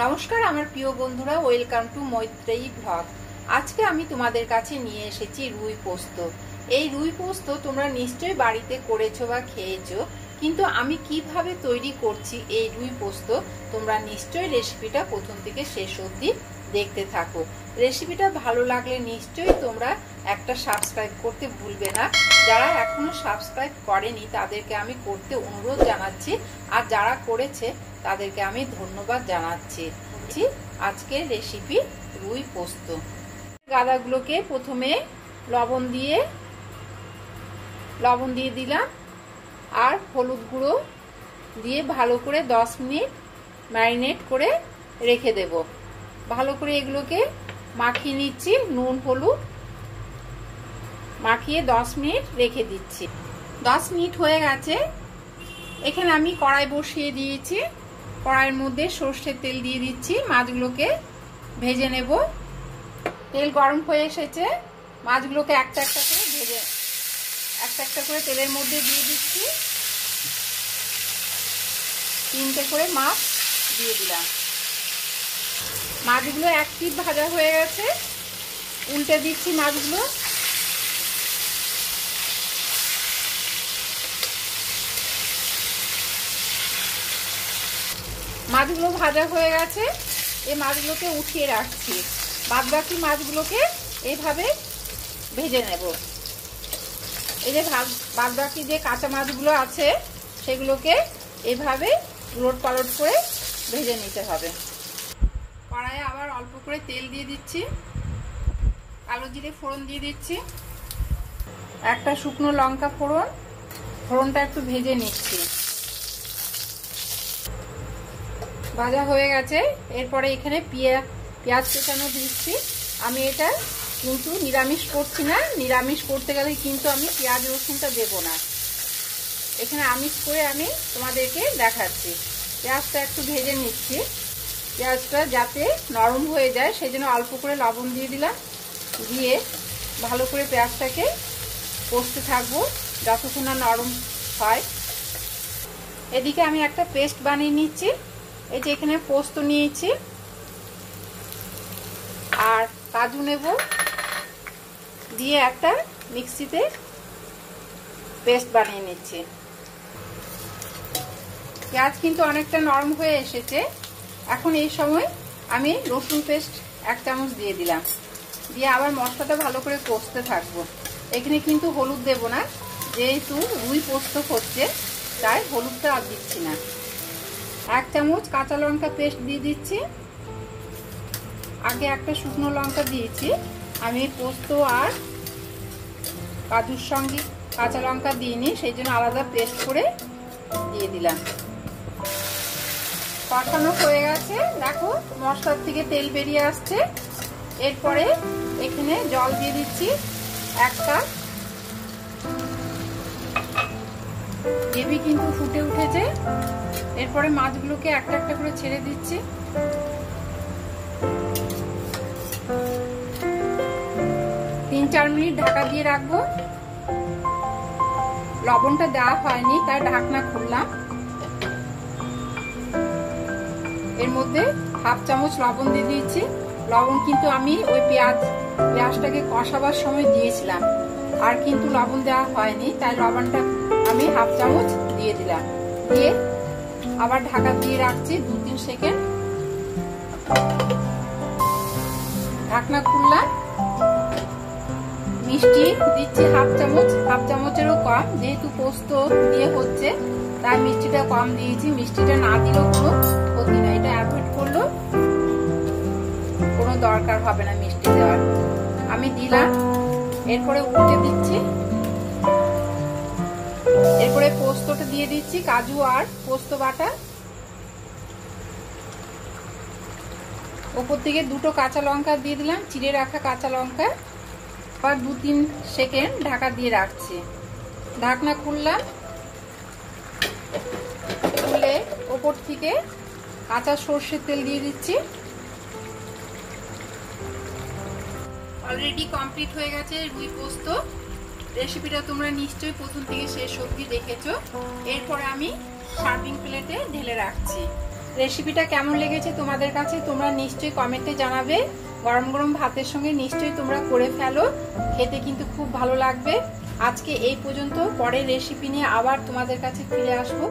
নমস্কার আমার প্রিয় বন্ধুরা, ওয়েলকাম টু মৈত্রেয়ী ব্লগ। আজকে আমি তোমাদের কাছে নিয়ে এসেছি রুই পোস্ত। এই রুই পোস্ত তোমরা নিশ্চয়ই বাড়িতে করেছো বা খেয়েছো, কিন্তু আমি কিভাবে তৈরি করছি এই রুই পোস্ত তোমরা নিশ্চয়ই রেসিপিটা প্রথম থেকে শেষ অবধি দেখতে থাকো। রেসিপিটা ভালো লাগলে নিশ্চয়ই তোমরা একটা সাবস্ক্রাইব করতে ভুলবে না। যারা এখনো সাবস্ক্রাইব করেনি তাদেরকে আমি করতে অনুরোধ জানাচ্ছি, আর যারা করেছে তাদেরকে আমি ধন্যবাদ জানাচ্ছি। আজকের রেসিপি রুই পোস্ত। গাদাগুলোকে প্রথমে লবণ দিয়ে দিলাম আর হলুদ গুঁড়ো দিয়ে ভালো করে 10 মিনিট ম্যারিনেট করে রেখে দেব। ভালো করে এগুলোকে মাখিয়ে নিচ্ছি, নুন হলুদ মাখিয়ে 10 মিনিট রেখে দিচ্ছি। 10 মিনিট হয়ে গেছে। এখানে আমি কড়াই বসিয়ে দিয়েছি। কড়াইয়ের মধ্যে সর্ষের তেল দিয়ে দিচ্ছি, মাছগুলোকে ভেজে নেব। তেল গরম হয়ে এসেছে, মাছগুলোকে একটা একটা করে তেলের মধ্যে দিয়ে দিচ্ছি। 3টে করে মাছ দিয়ে দিলাম। মাছগুলো এক পিঠ ভাজা হয়ে গেছে, উল্টে দিচ্ছি মাছগুলো। মাছগুলো ভাজা হয়ে গেছে, এই মাছগুলোকে উঠিয়ে রাখছি। বাদবাকি মাছগুলোকে এইভাবে ভেজে নেব। এই যে বাদবাকি যে কাঁচা মাছগুলো আছে সেগুলোকে এইভাবে উলট পালট করে ভেজে নিতে হবে। কড়াইয়ে আবার অল্প করে তেল দিয়ে দিচ্ছি, কালো জিরে ফোড়ন দিয়ে দিচ্ছি, একটা শুকনো লঙ্কা ফোড়নটা একটু ভেজে নিচ্ছি। ভাজা হয়ে গেছে। এরপরে এখানে পেঁয়াজ কেচানো দিচ্ছি। আমি এটা কিন্তু নিরামিষ করছি না, নিরামিষ করতে গেলে কিন্তু আমি পেঁয়াজ রসুনটা দেব না। এখানে আমিষ করে আমি তোমাদেরকে দেখাচ্ছি। পেঁয়াজটা একটু ভেজে নিচ্ছি, পেঁয়াজটা যাতে নরম হয়ে যায় সেই জন্য অল্প করে লবণ দিয়ে দিলাম। দিয়ে ভালো করে পেঁয়াজটাকে কষতে থাকবো যতক্ষণ না নরম হয়। এদিকে আমি একটা পেস্ট বানিয়ে নিচ্ছি। এই যে এখানে পোস্ত নিয়েছি আর কাজু নেব, দিয়ে একটা মিক্সিতে পেস্ট বানিয়ে নিচ্ছি। পেঁয়াজ কিন্তু অনেকটা নরম হয়ে এসেছে। এখন এই সময় আমি রসুন পেস্ট 1 চামচ দিয়ে দিলাম, দিয়ে আবার মশলাটা ভালো করে কষতে থাকবো। এখানে কিন্তু হলুদ দেব না, যেহেতু রুই পোস্ত হচ্ছে তাই হলুদটা আর দিচ্ছি না। 1 চামচ কাঁচা লঙ্কা পেস্ট দিয়ে দিচ্ছি। আগে একটা শুকনো লঙ্কা দিয়েছি, আমি পোস্ত আর কাজুর সঙ্গে কাঁচা লঙ্কা দিইনি, সেই জন্য আলাদা পেস্ট করে দিয়ে দিলাম। কষানো হয়ে গেছে, দেখো মশলার থেকে তেল বেরিয়ে আসছে। এরপরে এখানে জল দিয়ে দিচ্ছি 1 কাপ। গ্রেভি কিন্তু ফুটে উঠেছে। এরপরে মাছগুলোকে একটা একটা করে ছেড়ে দিচ্ছি। 3-4 মিনিট ঢাকা দিয়ে রাখবো। লবণটা দেওয়া হয়নি তাই ঢাকনা খুললাম। এর মধ্যে 1/2 চামচ লবণ দিয়ে দিয়েছি। লবণ কিন্তু আমি ওই পেঁয়াজটাকে কষাবার সময় দিয়েছিলাম, আর কিন্তু লবণ দেওয়া হয়নি তাই লবণটা আমি 1/2 চামচ দিয়ে দিলাম। দিয়ে আবার ঢাকা দিয়ে রাখছি 2-3 সেকেন্ড। ঢাকনা খুললাম। মিষ্টি দিচ্ছি 1/2 চামচ, 1/2 চামচেরও কম, যেহেতু পোস্ত দিয়ে হচ্ছে তাই মিষ্টিটা কম দিয়েছি। মিষ্টিটা না দিলেও কোনো ক্ষতি না, এটা অ্যাভয়েড করলেও কোনো দরকার হবে না মিষ্টি দেওয়ার। আমি দিলাম। এরপরে উল্টে দিচ্ছি। এরপরে পোস্তটা দিয়ে দিচ্ছি, কাজু আর পোস্ত বাটা। ওপর থেকে 2টো কাঁচা লঙ্কা দিয়ে দিলাম, চিড়ে রাখা কাঁচা লঙ্কা। আবার 2-3 সেকেন্ড ঢাকা দিয়ে রাখছি। ঢাকনা খুললাম। খুলে ওপর থেকে কাঁচা সর্ষের তেল দিয়ে দিচ্ছি। অলরেডি কমপ্লিট হয়ে গেছে রুই পোস্ত। রেসিপিটা তোমরা নিশ্চয়ই প্রথম থেকে শেষ অবধি দেখেছো। এরপরে আমি সার্ভিং প্লেটে ঢেলে রাখছি। রেসিপিটা কেমন লেগেছে তোমাদের কাছে তোমরা নিশ্চয়ই কমেন্টে জানাবে। গরম গরম ভাতের সঙ্গে নিশ্চয়ই তোমরা করে ফেলো, খেতে কিন্তু খুব ভালো লাগবে। আজকে এই পর্যন্ত, পরের রেসিপি নিয়ে আবার তোমাদের কাছে ফিরে আসবো।